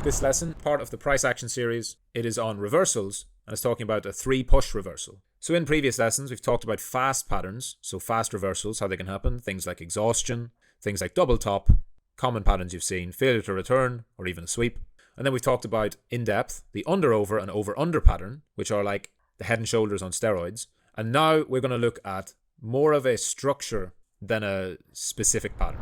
This lesson, part of the price action series, it is on reversals and it's talking about a 3-push reversal. So in previous lessons, we've talked about fast patterns, so fast reversals, how they can happen, things like exhaustion, things like double top, common patterns you've seen, failure to return, or even a sweep. And then we've talked about in depth the under-over and over-under pattern, which are like the head and shoulders on steroids. And now we're going to look at more of a structure than a specific pattern.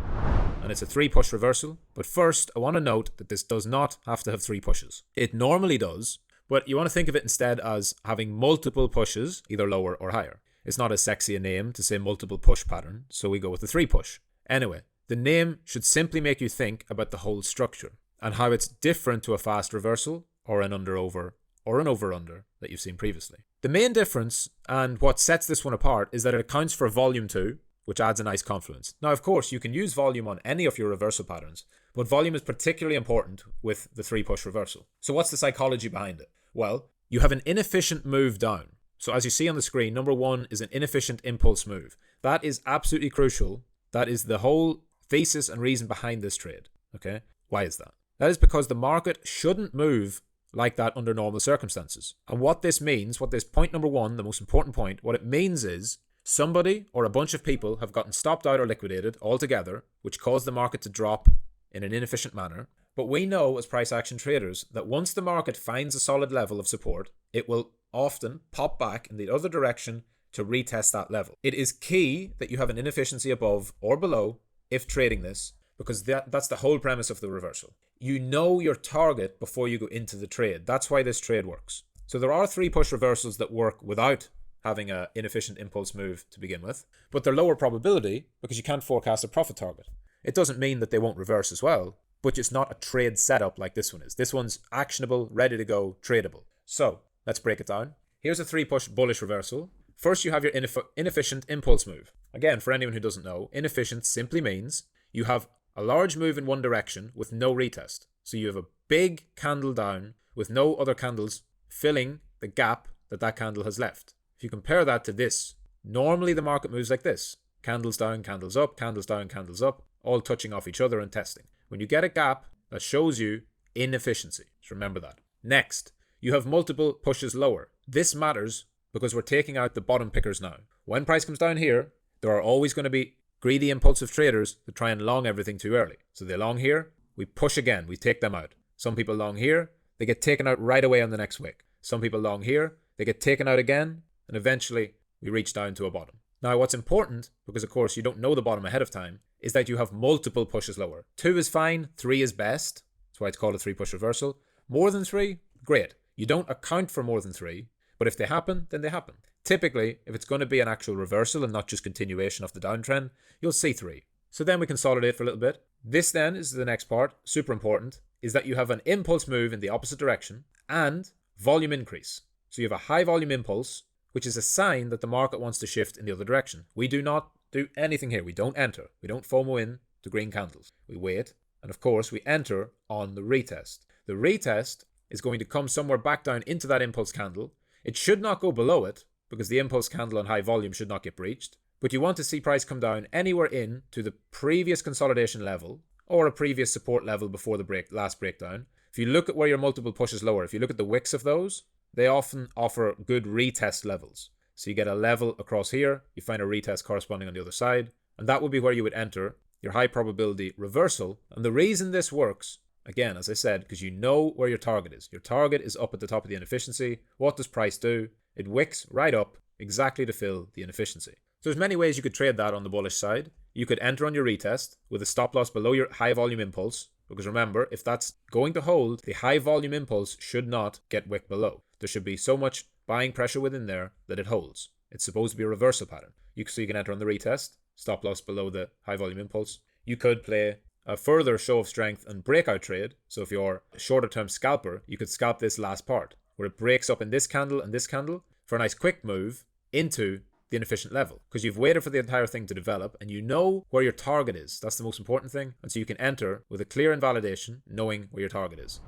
And it's a 3-push reversal. But first, I want to note that this does not have to have 3 pushes. It normally does, but you want to think of it instead as having multiple pushes, either lower or higher. It's not as sexy a name to say multiple push pattern, so we go with the 3-push. Anyway, the name should simply make you think about the whole structure and how it's different to a fast reversal or an under-over or an over-under that you've seen previously. The main difference and what sets this one apart is that it accounts for volume 2, which adds a nice confluence. Now, of course, you can use volume on any of your reversal patterns, but volume is particularly important with the 3-push reversal. So what's the psychology behind it? Well, you have an inefficient move down. So as you see on the screen, number 1 is an inefficient impulse move. That is absolutely crucial. That is the whole thesis and reason behind this trade. Okay? Why is that? That is because the market shouldn't move like that under normal circumstances. And what this means, what this point number 1, the most important point, what it means is somebody or a bunch of people have gotten stopped out or liquidated altogether, which caused the market to drop in an inefficient manner. But we know as price action traders that once the market finds a solid level of support, it will often pop back in the other direction to retest that level. It is key that you have an inefficiency above or below if trading this, because that's the whole premise of the reversal. You know your target before you go into the trade. That's why this trade works. So there are 3-push reversals that work without having an inefficient impulse move to begin with, but they're lower probability because you can't forecast a profit target. It doesn't mean that they won't reverse as well, but it's not a trade setup like this one is. This one's actionable, ready to go, tradable. So let's break it down. Here's a 3-push bullish reversal. First, you have your inefficient impulse move. Again, for anyone who doesn't know, inefficient simply means you have a large move in one direction with no retest. So you have a big candle down with no other candles filling the gap that candle has left. If you compare that to this, normally the market moves like this. Candles down, candles up, candles down, candles up, all touching off each other and testing. When you get a gap, that shows you inefficiency. Just remember that. Next, you have multiple pushes lower. This matters because we're taking out the bottom pickers now. When price comes down here, there are always going to be greedy impulsive traders that try and long everything too early. So they long here, we push again, we take them out. Some people long here, they get taken out right away on the next wick. Some people long here, they get taken out again, and eventually we reach down to a bottom. Now what's important, because of course you don't know the bottom ahead of time, is that you have multiple pushes lower. 2 is fine, 3 is best. That's why it's called a 3-push reversal. More than 3, great. You don't account for more than 3, but if they happen, then they happen. Typically, if it's going to be an actual reversal and not just continuation of the downtrend, you'll see 3. So then we consolidate for a little bit. This then is the next part, super important, is that you have an impulse move in the opposite direction and volume increase. So you have a high volume impulse, which is a sign that the market wants to shift in the other direction. We do not do anything here. We don't enter. We don't FOMO in to green candles. We wait. And of course, we enter on the retest. The retest is going to come somewhere back down into that impulse candle. It should not go below it because the impulse candle on high volume should not get breached. But you want to see price come down anywhere in to the previous consolidation level or a previous support level before the last breakdown. If you look at where your multiple pushes lower, if you look at the wicks of those, they often offer good retest levels. So you get a level across here, you find a retest corresponding on the other side, and that would be where you would enter your high probability reversal. And the reason this works, again, as I said, because you know where your target is. Your target is up at the top of the inefficiency. What does price do? It wicks right up exactly to fill the inefficiency. So there's many ways you could trade that on the bullish side. You could enter on your retest with a stop loss below your high volume impulse, because remember, if that's going to hold, the high volume impulse should not get wicked below. There should be so much buying pressure within there that it holds. It's supposed to be a reversal pattern. So you can enter on the retest, stop loss below the high volume impulse. You could play a further show of strength and breakout trade. So if you're a shorter term scalper, you could scalp this last part where it breaks up in this candle and this candle for a nice quick move into the inefficient level, because you've waited for the entire thing to develop and you know where your target is. That's the most important thing. And so you can enter with a clear invalidation, knowing where your target is.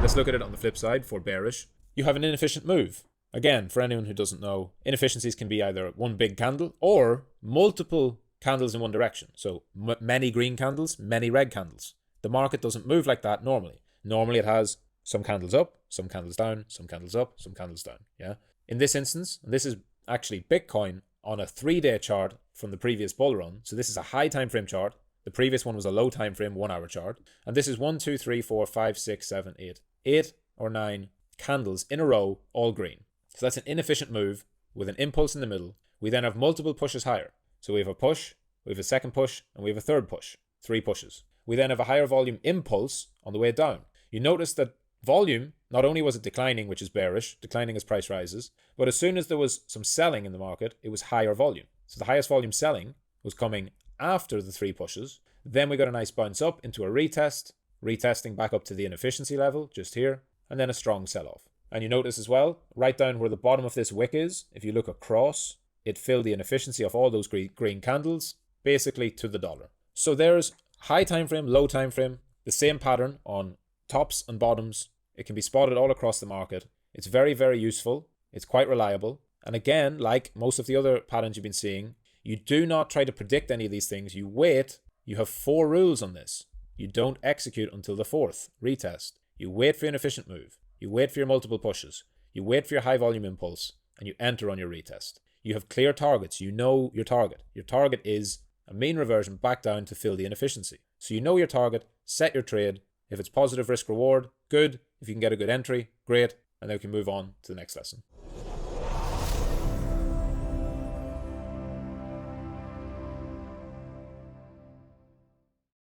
Let's look at it on the flip side for bearish. You have an inefficient move. Again, for anyone who doesn't know, inefficiencies can be either one big candle or multiple candles in one direction. So many green candles, many red candles. The market doesn't move like that normally. Normally it has some candles up, some candles down, some candles up, some candles down. Yeah. In this instance, and this is actually Bitcoin on a 3-day chart from the previous bull run. So this is a high time frame chart. The previous one was a low time frame 1 hour chart. And this is 1, 2, 3, 4, 5, 6, 7, 8. 8 or 9 candles in a row, all green. So that's an inefficient move with an impulse in the middle. We then have multiple pushes higher. So we have a push, we have a second push, and we have a third push. 3 pushes. We then have a higher volume impulse on the way down. You notice that volume, not only was it declining, which is bearish, declining as price rises, but as soon as there was some selling in the market, it was higher volume. So the highest volume selling was coming after the 3 pushes. Then we got a nice bounce up into a retest, retesting back up to the inefficiency level, just here, and then a strong sell-off. And you notice as well, right down where the bottom of this wick is, if you look across, it filled the inefficiency of all those green candles, basically to the dollar. So there's high time frame, low time frame, the same pattern on tops and bottoms. It can be spotted all across the market. It's very, very useful. It's quite reliable. And again, like most of the other patterns you've been seeing, you do not try to predict any of these things. You wait. You have 4 rules on this. You don't execute until the 4th retest. You wait for your inefficient move. You wait for your multiple pushes. You wait for your high volume impulse, and you enter on your retest. You have clear targets. You know your target. Your target is a mean reversion back down to fill the inefficiency. So you know your target, set your trade. If it's positive risk reward, good. If you can get a good entry, great. And then we can move on to the next lesson.